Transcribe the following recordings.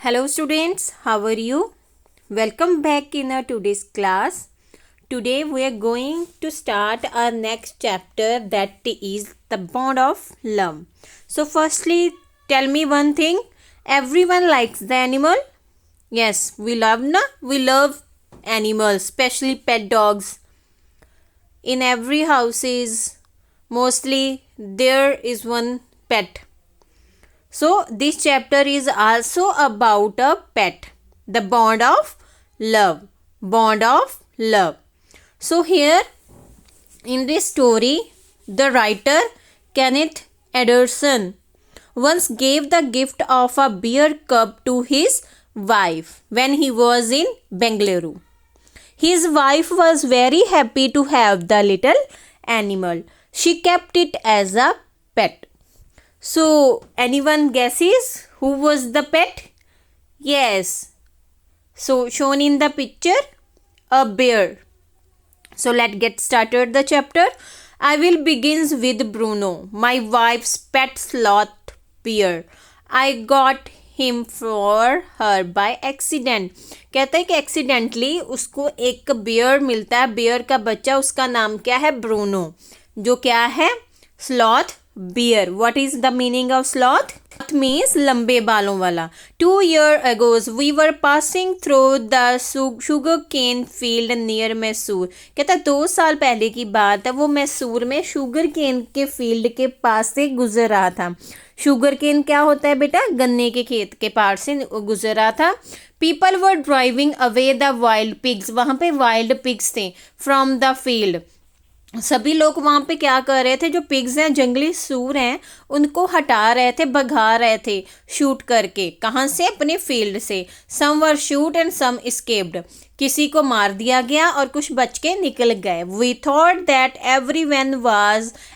Hello students, how are you? Welcome back in our today's class. Today we are going to start our next chapter, that is the bond of love. So firstly, tell me one thing. Everyone likes the animal? Yes, we love animals, especially pet dogs. In every houses, mostly there is one pet. So this chapter is also about a pet, the bond of love. Bond of love. So here in this story, the writer Kenneth Anderson once gave the gift of a bear cub to his wife when he was in Bengaluru. His wife was very happy to have the little animal. She kept it as a pet. So, anyone guesses who was the pet? Yes. So, shown in the picture, a bear. So, let's get started the chapter. I will begins with Bruno, my wife's pet sloth bear. I got him for her by accident. कहता है कि accidentally उसको एक bear मिलता है, bear का बच्चा, उसका नाम क्या है? ब्रूनो, जो क्या है? Sloth bear. What is the meaning of sloth? Sloth means लंबे बालों वाला. 2 years ago we were passing through the sugar cane field near Mysore. कहता 2 साल पहले की बात है, वो मैसूर में शुगर केन के फील्ड के पास से गुजर रहा था. शुगर केन क्या होता है बेटा? गन्ने के खेत के पास से गुजर रहा था. People were driving away the wild pigs. वहाँ पे wild pigs थे from the field. सभी लोग वहाँ पे क्या कर रहे थे? जो पिग्स हैं, जंगली सूर हैं, उनको हटा रहे थे, भगा रहे थे शूट करके. कहाँ से? अपने फील्ड से. सम वर शूट एंड सम एस्केप्ड. किसी को मार दिया गया और कुछ बच के निकल गए. We thought that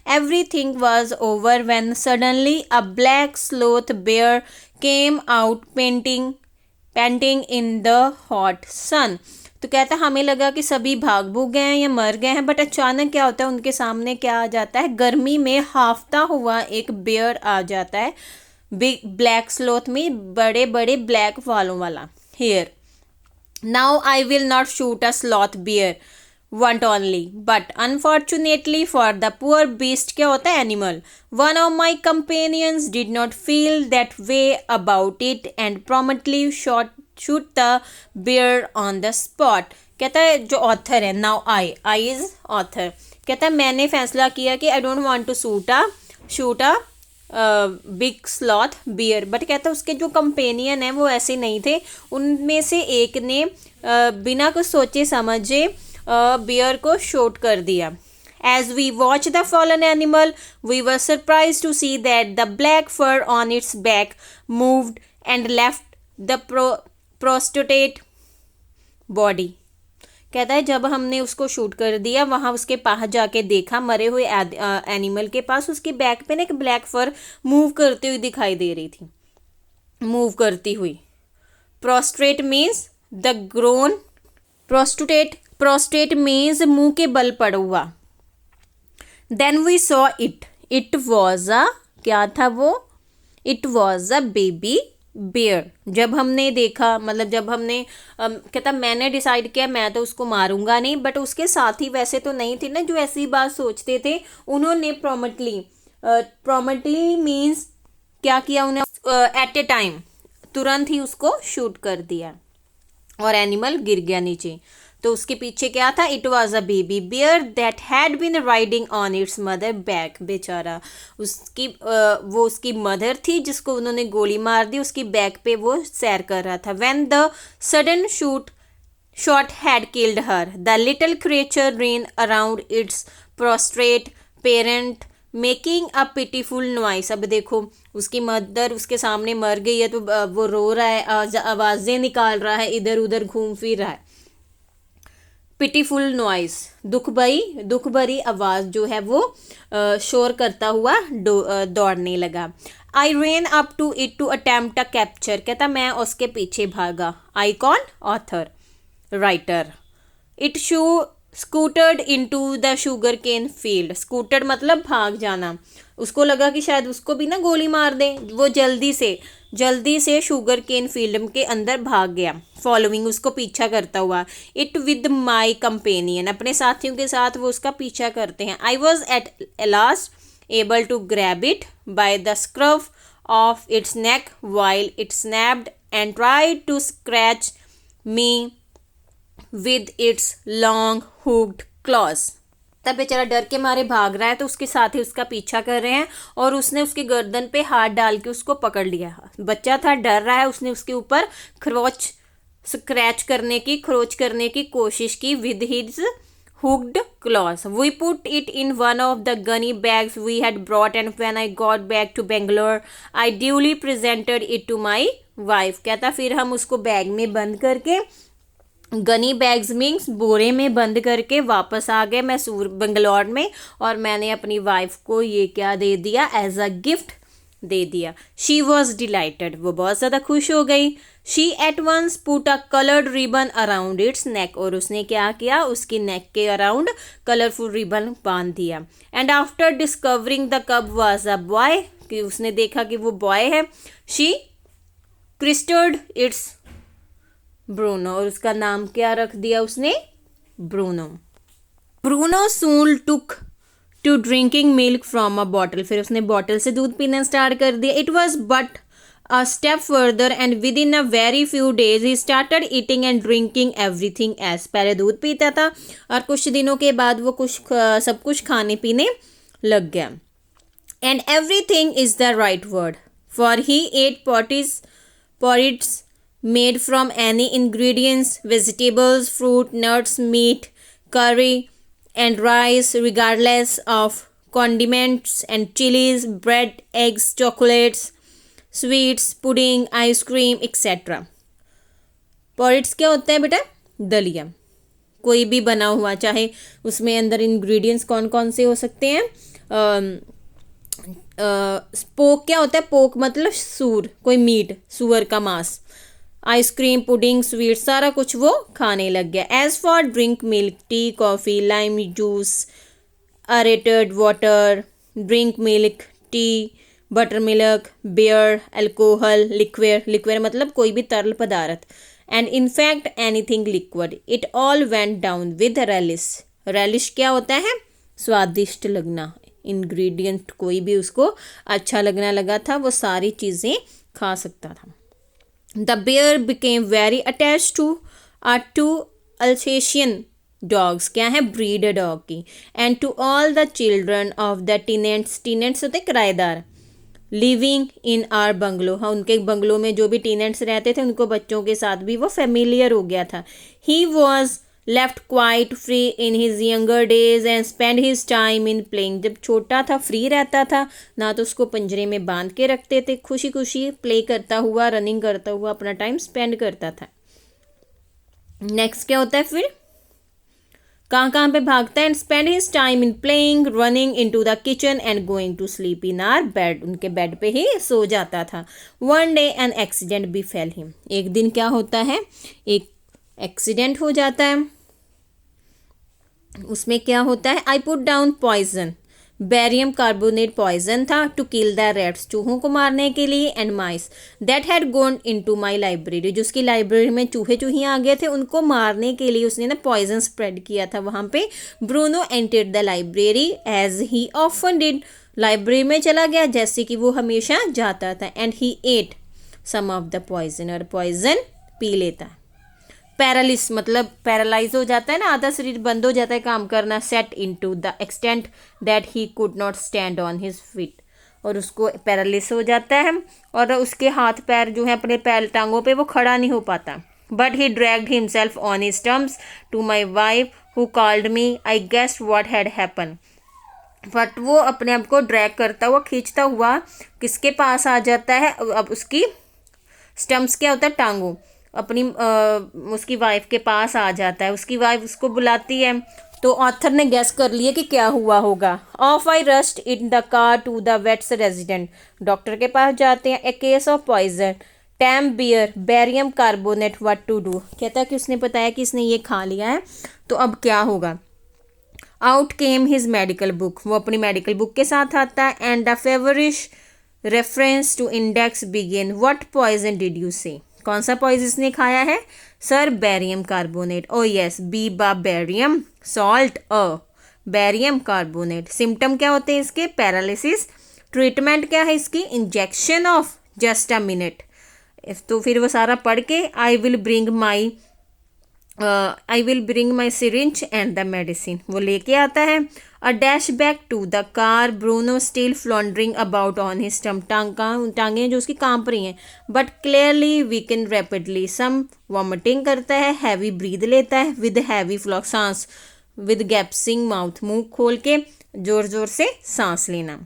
everything was over when suddenly a black sloth bear came out painting in the hot sun. तो कहता है हमें लगा कि सभी भाग भूग गए हैं या मर गए हैं, बट अचानक क्या होता है, उनके सामने क्या आ जाता है? गर्मी में हाफता हुआ एक बेयर आ जाता है. बिग ब्लैक स्लोथ में बड़े बड़े ब्लैक वालों वाला. Here now I will not shoot a sloth bear one only, but unfortunately for the poor beast, क्या होता है? Animal. One of my companions did not feel that way about it and promptly shoot the bear on the spot. कहता है जो author है, now I is author, कहता है मैंने फैसला किया कि I don't want to shoot a big sloth bear. But कहता है उसके जो कंपेनियन है वो ऐसे नहीं थे. उनमें से एक ने बिना कुछ सोचे समझे बियर को शूट कर दिया. As we watched the fallen animal, we were surprised to see that the black fur on its back moved and left the prostate body. कहता है जब हमने उसको शूट कर दिया, वहाँ उसके पास जाके देखा, मरे हुए एनिमल के पास उसके बैक पे ना एक ब्लैक फर मूव करती हुई दिखाई दे रही थी. मूव करती हुई. Prostrate means the ground. Prostate means मुंह के बल पड़ा हुआ. Then we saw it was a, क्या था वो? It was a baby bear. जब हमने देखा, मतलब जब हमने कहता मैंने डिसाइड किया मैं तो उसको मारूंगा नहीं, बट उसके साथी वैसे तो नहीं थे ना जो ऐसी बात सोचते थे. उन्होंने प्रॉम्प्टली मीन्स क्या किया? उन्हें एट ए टाइम, तुरंत ही उसको शूट कर दिया और एनिमल गिर गया नीचे. तो उसके पीछे क्या था? It was a baby bear that had been riding on its mother back. बेचारा वो उसकी मदर थी जिसको उन्होंने गोली मार दी, उसकी बैक पे वो सैर कर रहा था. When the sudden shot had killed her, the little creature ran around its prostate parent making a pitiful noise. अब देखो उसकी मदर उसके सामने मर गई है तो वो रो रहा है, आवाज़ें निकाल रहा है, इधर उधर घूम फिर रहा है. पिटीफुल नॉइस, दुख भरी आवाज़ जो है वो शोर करता हुआ दौड़ने लगा. I ran up to it to attempt a capture. कहता मैं उसके पीछे भागा. आई कौन? Author, writer. It scuttered into the sugarcane field. Scuttered मतलब भाग जाना. उसको लगा कि शायद उसको भी ना गोली मार दे. वो जल्दी से जल्दी से शुगर केन फील्ड के अंदर भाग गया, फॉलोइंग उसको पीछा करता हुआ, इट विद माई कंपेनियन अपने साथियों के साथ वो उसका पीछा करते हैं। I was at last able to grab it by the scruff of its neck while it snapped and tried to scratch me with its long hooked claws. तब बेचारा डर के मारे भाग रहा है तो उसके साथी उसका पीछा कर रहे हैं और उसने उसके गर्दन पे हाथ डाल के उसको पकड़ लिया। बच्चा था, डर रहा है, उसने उसके ऊपर खरोच करने की कोशिश की with his hooked claws. We put it in one of the gunny bags we had brought and when I got back to Bangalore I duly presented it to my wife. कहता फिर हम उसको बैग में बंद करके, गनी बैग्स मीन्स बोरे में बंद करके वापस आ गए मैं बंगलौर में, और मैंने अपनी वाइफ को ये क्या दे दिया, एज अ गिफ्ट दे दिया। शी वॉज डिलाइटेड, वो बहुत ज़्यादा खुश हो गई। She at once put a coloured ribbon around its neck, और उसने क्या किया, उसकी नेक के अराउंड कलरफुल रिबन बांध दिया। एंड आफ्टर डिस्कवरिंग द कब वॉज अ बॉय, कि उसने देखा कि वो बॉय है, शी क्रिस्टर्ड इट्स ब्रूनो, और उसका नाम क्या रख दिया उसने, Bruno. Bruno soon took to drinking milk from a bottle, फिर उसने बॉटल से दूध पीना स्टार्ट कर दिया। It was but a step further and within a very few days he started eating and drinking everything as, पहले दूध पीता था और कुछ दिनों के बाद वो सब कुछ खाने पीने लग गया। And everything is the right word, for he ate porridge made from any ingredients, vegetables, fruit, nuts, meat, curry and rice, regardless of condiments and chilies, bread, eggs, chocolates, sweets, pudding, ice cream, etc. porridge क्या होता है बेटा, दलिया, कोई भी बना हुआ, चाहे उसमें अंदर इंग्रेडिएंट्स कौन कौन से हो सकते हैं। पोक क्या होता है, पोक मतलब सूर, कोई मीट, सुअर का मांस। आइसक्रीम, पुडिंग, स्वीट, सारा कुछ वो खाने लग गया। As for drink milk, tea, coffee, lime juice, aerated water, drink milk, tea, butter milk, beer, alcohol, liquid मतलब कोई भी तरल पदार्थ, and in fact anything liquid, it all went down with relish. Relish क्या होता है, स्वादिष्ट लगना, इंग्रेडिएंट कोई भी उसको अच्छा लगना लगा था, वो सारी चीज़ें खा सकता था। The bear became very attached to two Alsatian dogs, क्या है, breed dog की, and to all the children of the tenants होते किराएदार, लिविंग इन आर बंगलो, हाँ उनके बंगलों में जो भी टेनेंट्स रहते थे उनको बच्चों के साथ भी वो फेमिलियर हो गया था। He was left quite free in his younger days and spend his time in playing, जब छोटा था फ्री रहता था, ना तो उसको पंजरे में बांध के रखते थे, खुशी खुशी प्ले करता हुआ, रनिंग करता हुआ अपना टाइम स्पेंड करता था। नेक्स्ट क्या होता है फिर, कहाँ पे भागता है, and spend his time in playing, running into the kitchen and going to sleep in our bed, उनके बेड पे ही सो जाता था। One day an accident befell him, एक दिन क्या होता है, एक एक्सीडेंट हो जाता है। उसमें क्या होता है, I put down poison, barium carbonate poison था, टू किल द रैट्स, चूहों को मारने के लिए, and mice that had gone into my library, जो उसकी लाइब्रेरी में चूहियाँ आ गए थे उनको मारने के लिए उसने ना पॉइजन स्प्रेड किया था वहाँ पे। Bruno entered the library as he often did, library में चला गया जैसे कि वो हमेशा जाता था, and he ate some of the poison, और पॉइजन पी लेता है। पैरालिस मतलब पैरालाइज हो जाता है ना, आधा शरीर बंद हो जाता है काम करना। Set into the extent that he could not stand on his feet, और उसको पैरालिस हो जाता है और उसके हाथ पैर जो है अपने पैर टांगों पे वो खड़ा नहीं हो पाता। But he dragged himself on his terms to my wife who called me, I guessed what had happen, but वो अपने आप को ड्रैग करता हुआ, खींचता हुआ किसके पास आ जाता है, अब उसकी स्टम्प्स क्या होता है, टांगों, अपनी उसकी वाइफ के पास आ जाता है। उसकी वाइफ उसको बुलाती है तो ऑथर ने गेस कर लिया कि क्या हुआ होगा। Off I rushed in the car to the vet's resident, doctor के पास जाते हैं। ए केस ऑफ पॉइजन, टैम बियर, barium carbonate, what to do, कहता है कि उसने बताया कि इसने ये खा लिया है तो अब क्या होगा। Out came his medical book, वो अपनी मेडिकल बुक के साथ आता है, and the feverish reference to index begin, what poison did you say, कौन सा पॉइजन इसने खाया है sir, barium carbonate, oh yes, B बा barium salt, a barium carbonate. Symptom क्या होते हैं इसके, पैरालिसिस। ट्रीटमेंट क्या है इसकी, injection of just a minute. तो फिर वो सारा पढ़ के I will bring my syringe and the medicine, वो लेके आता है। A dash back to the car, Bruno still floundering about on his stump, टांगें जो उसकी कांप रही हैं, but clearly weaken rapidly, some vomiting करता है, हैवी ब्रीद लेता है विद हैवी फ्लॉक, सांस विद गैप्सिंग माउथ, मुंह खोल के जोर जोर से सांस लेना।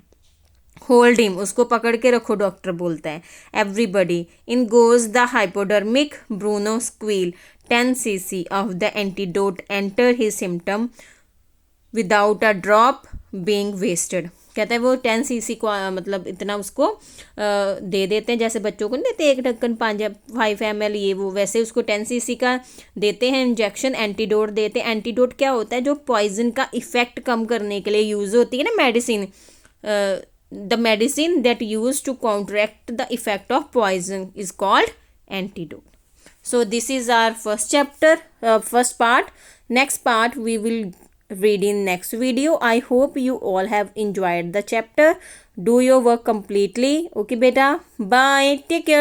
होल्ड हिम, उसको पकड़ के रखो, डॉक्टर बोलता है। Everybody, in goes the hypodermic, Bruno squeal, 10 cc of the antidote enter his symptom without a drop being wasted। कहता है वो 10 cc को मतलब इतना उसको दे देते हैं, जैसे बच्चों को नहीं देते एक ढक्कन 5 ml ये वो, वैसे उसको 10 cc का देते हैं इंजेक्शन, एंटीडोट देते हैं। एंटीडोट क्या होता है, जो पॉइजन का इफेक्ट कम करने के लिए यूज़ होती है ना medicine, the medicine that used to counteract the effect of poison is called antidote. So this is our first chapter, first part. Next part we will read in next video. I hope you all have enjoyed the chapter. Do your work completely. Okay beta, bye, take care.